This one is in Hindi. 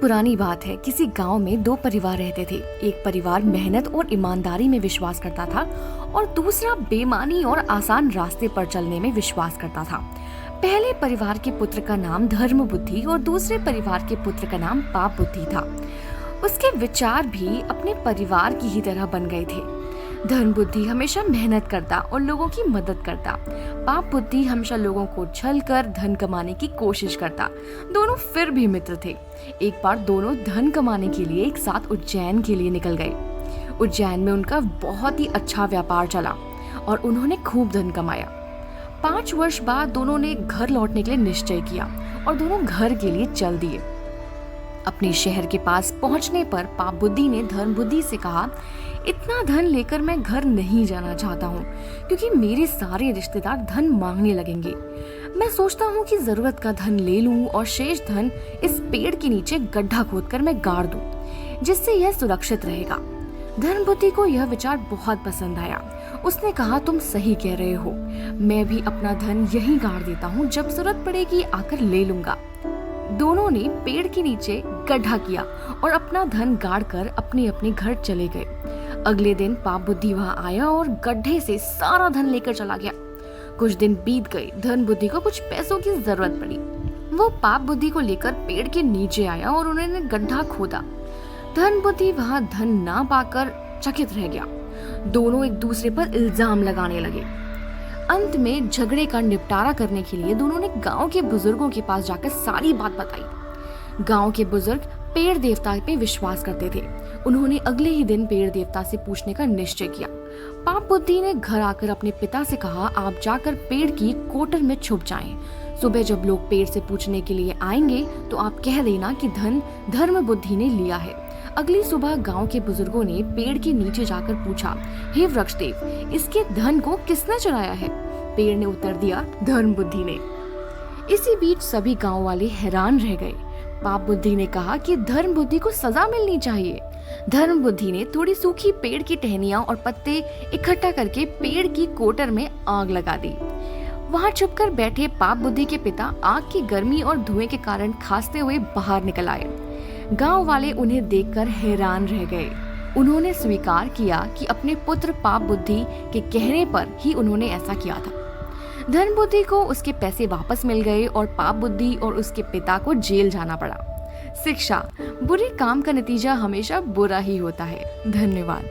पुरानी बात है, किसी गांव में दो परिवार रहते थे। एक परिवार मेहनत और ईमानदारी में विश्वास करता था और दूसरा बेईमानी और आसान रास्ते पर चलने में विश्वास करता था। पहले परिवार के पुत्र का नाम धर्म बुद्धि और दूसरे परिवार के पुत्र का नाम पाप बुद्धि था। उसके विचार भी अपने परिवार की ही तरह बन गए थे। धर्म बुद्धि हमेशा मेहनत करता और लोगों की मदद करता। पाप बुद्धि हमेशा लोगों को छल कर धन कमाने की कोशिश करता। दोनों फिर भी मित्र थे। एक बार दोनों धन कमाने के लिए एक साथ उज्जैन के लिए निकल गए। उज्जैन में उनका बहुत ही अच्छा व्यापार चला और उन्होंने खूब धन कमाया। 5 वर्ष बाद दोनों ने घर लौटने के लिए निश्चय किया और दोनों घर के लिए चल दिए। अपने शहर के पास पहुंचने पर पाप बुद्धि ने धर्म बुद्धि से कहा, इतना धन लेकर मैं घर नहीं जाना चाहता हूँ, क्योंकि मेरे सारे रिश्तेदार धन मांगने लगेंगे। मैं सोचता हूँ कि जरूरत का धन ले लूं और शेष धन इस पेड़ के नीचे गड्ढा खोदकर मैं गाड़ दूं, जिससे यह सुरक्षित रहेगा। धर्म बुद्धि को यह विचार बहुत पसंद आया। उसने कहा, तुम सही कह रहे हो, मैं भी अपना धन यहीं गाड़ देता हूँ, जब जरूरत पड़ेगी आकर ले लूंगा। दोनों ने पेड़ के नीचे गड्ढा किया और अपना धन गाड़कर अपने अपने घर चले गए। अगले दिन पाप बुद्धि वहां आया और गड्ढे से सारा धन लेकर चला गया। कुछ दिन बीत गए। धन बुद्धि को कुछ पैसों की जरूरत पड़ी। वो पाप बुद्धि को लेकर पेड़ के नीचे आया और उन्होंने गड्ढा खोदा। धन बुद्धि वहां धन ना पाकर चकित रह गया। दोनों एक दूसरे पर इल्जाम लगाने लगे। अंत में झगड़े का निपटारा करने के लिए दोनों ने गांव के बुजुर्गों के पास जाकर सारी बात बताई। गांव के बुजुर्ग पेड़ देवता में विश्वास करते थे। उन्होंने अगले ही दिन पेड़ देवता से पूछने का निश्चय किया। पाप बुद्धि ने घर आकर अपने पिता से कहा, आप जाकर पेड़ की कोटर में छुप जाएं। सुबह जब लोग पेड़ से पूछने के लिए आएंगे तो आप कह देना कि धन धर्म बुद्धि ने लिया है। अगली सुबह गांव के बुजुर्गों ने पेड़ के नीचे जाकर पूछा, हे वृक्षदेव, इसके धन को किसने चुराया है? पेड़ ने उत्तर दिया, धर्म बुद्धि ने। इसी बीच सभी गांव वाले हैरान रह गए। पाप बुद्धि ने कहा कि धर्म बुद्धि को सजा मिलनी चाहिए। धर्म बुद्धि ने थोड़ी सूखी पेड़ की टहनियां और पत्ते इकट्ठा करके पेड़ की कोटर में आग लगा दी। वहां छुपकर बैठे पाप बुद्धि के पिता आग की गर्मी और धुएं के कारण खांसते हुए बाहर निकल आए। गांव वाले उन्हें देखकर हैरान रह गए। उन्होंने स्वीकार किया कि अपने पुत्र पाप बुद्धि के कहने पर ही उन्होंने ऐसा किया था। धर्म बुद्धि को उसके पैसे वापस मिल गए और पाप बुद्धि और उसके पिता को जेल जाना पड़ा। शिक्षा, बुरे काम का नतीजा हमेशा बुरा ही होता है। धन्यवाद।